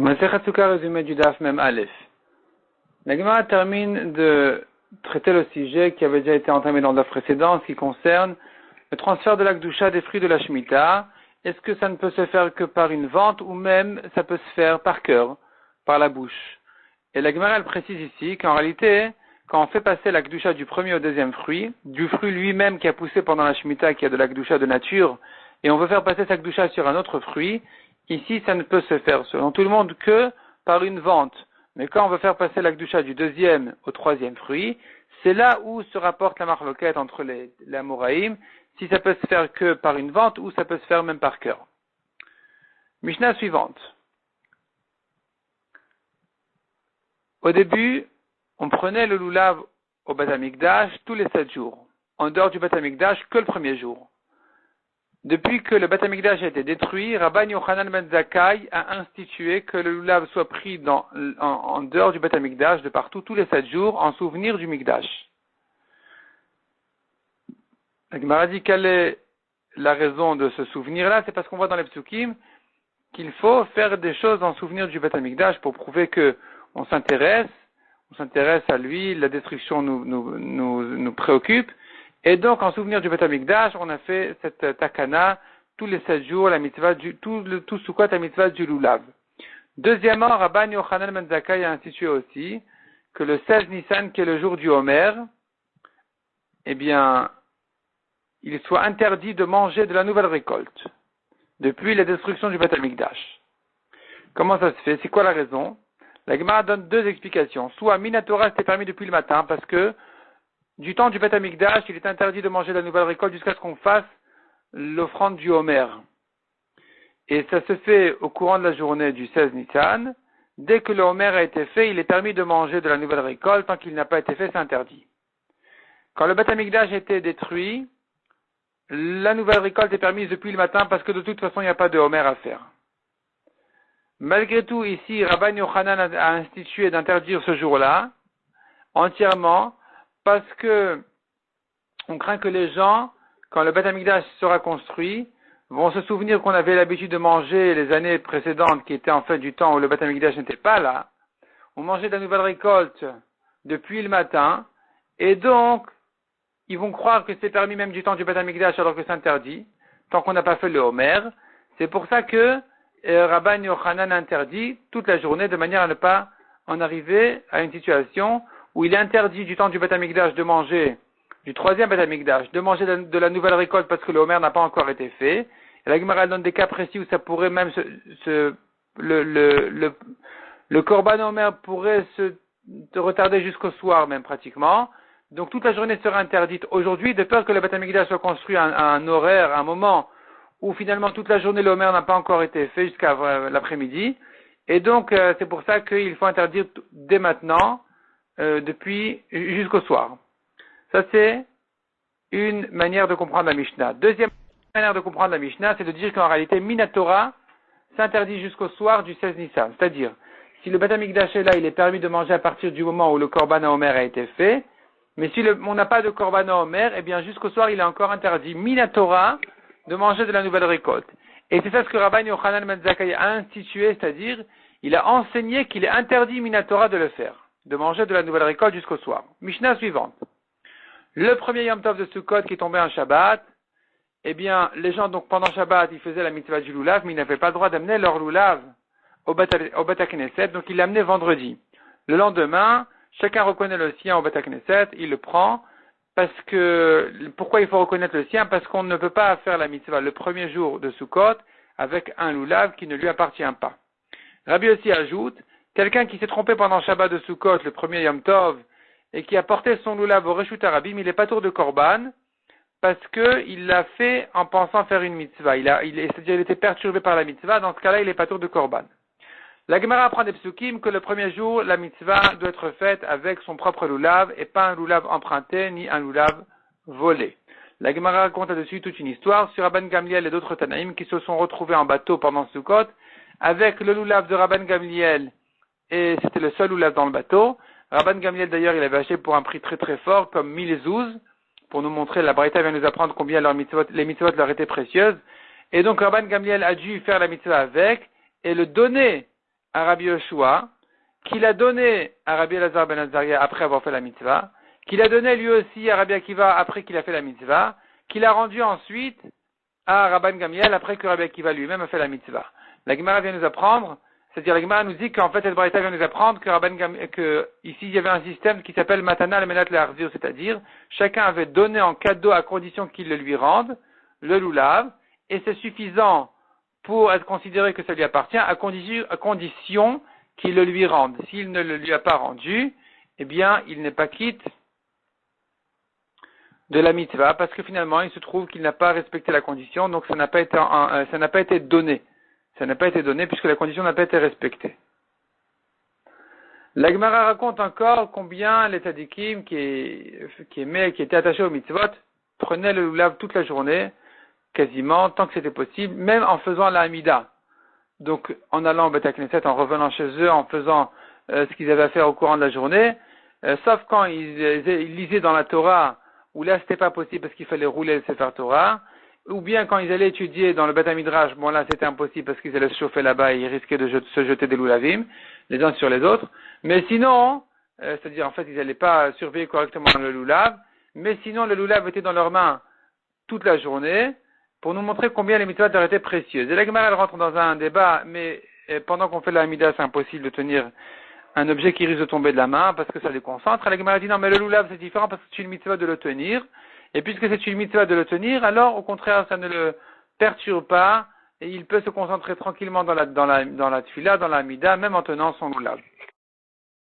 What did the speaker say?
Masechet Sukkah résumé du Daf Mem Aleph. La Gemara termine de traiter le sujet qui avait déjà été entamé dans le Daf précédent, ce qui concerne le transfert de la Kedusha des fruits de la Shemitah. Est-ce que ça ne peut se faire que par une vente ou même ça peut se faire par cœur, par la bouche? Et la Gemara elle précise ici qu'en réalité, quand on fait passer la Kedusha du premier au deuxième fruit, du fruit lui-même qui a poussé pendant la Shemitah, qui a de la Kedusha de nature, et on veut faire passer sa Kedusha sur un autre fruit, ici, ça ne peut se faire selon tout le monde que par une vente. Mais quand on veut faire passer la Kedusha du deuxième au troisième fruit, c'est là où se rapporte la marloquette entre les Amoraïm, si ça peut se faire que par une vente ou ça peut se faire même par cœur. Mishnah suivante. Au début, on prenait le loulav au Beth Amikdash tous les 7 jours. En dehors du Beth Amikdash, que le premier jour. Depuis que le Beth Amikdash a été détruit, Rabban Yochanan ben Zakkai a institué que le loulav soit pris en dehors du Beth Amikdash, de partout, tous les 7 jours, en souvenir du Mikdash. La Gemara dit quelle est la raison de ce souvenir-là, c'est parce qu'on voit dans les Psukim qu'il faut faire des choses en souvenir du Beth Amikdash pour prouver que on s'intéresse à lui, la destruction nous préoccupe. Et donc, en souvenir du Beth Amikdash, on a fait cette takana tous les 7 jours, la mitzvah tout Sukkot, la mitzvah du lulav. Deuxièmement, Rabban Yochanan ben Zakkai a institué aussi que le 16 Nissan, qui est le jour du Homer, eh bien, il soit interdit de manger de la nouvelle récolte, depuis la destruction du Beth Amikdash. Comment ça se fait? C'est quoi la raison? La Gemara donne 2 explications. Soit Minatora, c'était permis depuis le matin, parce que du temps du Beth Amikdash, il est interdit de manger la nouvelle récolte jusqu'à ce qu'on fasse l'offrande du Homer. Et ça se fait au courant de la journée du 16 Nissan. Dès que le Homer a été fait, il est permis de manger de la nouvelle récolte. Tant qu'il n'a pas été fait, c'est interdit. Quand le Beth Amikdash a été détruit, la nouvelle récolte est permise depuis le matin parce que de toute façon, il n'y a pas de Homer à faire. Malgré tout, ici, Rabban Yochanan a institué d'interdire ce jour-là, entièrement, parce que on craint que les gens, quand le Beth Amikdash sera construit, vont se souvenir qu'on avait l'habitude de manger les années précédentes, qui étaient en fait du temps où le Beth Amikdash n'était pas là. On mangeait de la nouvelle récolte depuis le matin, et donc, ils vont croire que c'est permis même du temps du Beth Amikdash alors que c'est interdit, tant qu'on n'a pas fait le Homer. C'est pour ça que Rabban Yochanan interdit toute la journée de manière à ne pas en arriver à une situation où il est interdit du temps du Beth Amikdash de manger, du troisième Beth Amikdash, de manger de la nouvelle récolte parce que le Homer n'a pas encore été fait. Et la Gemara donne des cas précis où ça pourrait même le Korban Homer pourrait se retarder jusqu'au soir même pratiquement. Donc toute la journée sera interdite aujourd'hui de peur que le Beth Amikdash soit construit à un horaire, à un moment où finalement toute la journée le Homer n'a pas encore été fait jusqu'à l'après-midi. Et donc c'est pour ça qu'il faut interdire dès maintenant, depuis jusqu'au soir. Ça c'est une manière de comprendre la Mishnah. Deuxième manière de comprendre la Mishnah, c'est de dire qu'en réalité Minatora s'interdit jusqu'au soir du 16 Nissan. C'est-à-dire, si le Beth Amikdash est là, il est permis de manger à partir du moment où le Korban Homer a été fait. Mais si on n'a pas de Korban Homer, eh bien jusqu'au soir il est encore interdit Minatora de manger de la nouvelle récolte. Et c'est ça ce que Rabban Yochanan ben Zakkai a institué, c'est-à-dire il a enseigné qu'il est interdit Minatora de le faire, de manger de la nouvelle récolte jusqu'au soir. Mishnah suivante. Le premier Yom Tov de Sukkot qui est tombé un Shabbat, eh bien les gens donc pendant Shabbat ils faisaient la mitzvah du lulav, mais ils n'avaient pas le droit d'amener leur lulav au Beth Knesset, donc ils l'amenaient vendredi. Le lendemain, chacun reconnaît le sien au Beth Knesset, il le prend, pourquoi il faut reconnaître le sien? Parce qu'on ne peut pas faire la mitzvah le premier jour de Sukkot avec un lulav qui ne lui appartient pas. Rabbi aussi ajoute, quelqu'un qui s'est trompé pendant Shabbat de Sukkot, le premier Yom Tov, et qui a porté son lulav au Reshut Harabim, il n'est pas tour de Korban, parce qu'il l'a fait en pensant faire une mitzvah. C'est-à-dire il était perturbé par la mitzvah, dans ce cas-là, il n'est pas tour de Korban. La Gemara apprend des psukim que le premier jour, la mitzvah doit être faite avec son propre lulav et pas un lulav emprunté ni un lulav volé. La Gemara raconte là-dessus toute une histoire sur Rabban Gamliel et d'autres Tanaïm qui se sont retrouvés en bateau pendant Sukkot avec le lulav de Rabban Gamliel et c'était le seul lulav dans le bateau. Rabban Gamliel d'ailleurs il avait acheté pour un prix très très fort comme 1000 zouz pour nous montrer, la Braïta vient nous apprendre combien les mitzvot leur étaient précieuses. Et donc Rabban Gamliel a dû faire la mitzvah avec et le donner à Rabbi Yoshua, qu'il a donné à Rabbi Elazar ben Azaria après avoir fait la mitzvah, qu'il a donné lui aussi à Rabbi Akiva après qu'il a fait la mitzvah, qu'il a rendu ensuite à Rabban Gamiel après que Rabbi Akiva lui-même a fait la mitzvah. La Gemara vient nous apprendre, c'est-à-dire la Gemara nous dit qu'en fait cette Braïta vient nous apprendre que ici il y avait un système qui s'appelle Matana al-Menat le-Harzir, c'est-à-dire chacun avait donné en cadeau à condition qu'il le lui rende, le loulav, et c'est suffisant pour être considéré que ça lui appartient à condition qu'il le lui rende. S'il ne le lui a pas rendu, eh bien il n'est pas quitte de la mitzvah, parce que finalement, il se trouve qu'il n'a pas respecté la condition, donc ça n'a pas été donné. Ça n'a pas été donné puisque la condition n'a pas été respectée. La Gemara raconte encore combien les tzadikim qui étaient attachés au mitzvot prenaient le lulav toute la journée, quasiment, tant que c'était possible, même en faisant la Hamida. Donc, en allant au Beth Knesset, en revenant chez eux, en faisant ce qu'ils avaient à faire au courant de la journée, sauf quand ils lisaient dans la Torah, où là c'était pas possible parce qu'il fallait rouler le Sefer Torah, ou bien quand ils allaient étudier dans le Beth Midrash, bon là c'était impossible parce qu'ils allaient se chauffer là-bas et ils risquaient de se jeter des loulavim, les uns sur les autres. Mais sinon, c'est-à-dire en fait ils n'allaient pas surveiller correctement le loulav, mais sinon le loulav était dans leurs mains toute la journée pour nous montrer combien les mitzvahs étaient précieuses. Et la Gemara elle rentre dans un débat, mais pendant qu'on fait la Hamida c'est impossible de tenir un objet qui risque de tomber de la main parce que ça déconcentre. La Gemara dit non, mais le loulav c'est différent parce que c'est une mitzvah de le tenir. Et puisque c'est une mitzvah de le tenir, alors au contraire ça ne le perturbe pas et il peut se concentrer tranquillement dans la tfila, dans la mida, même en tenant son loulav.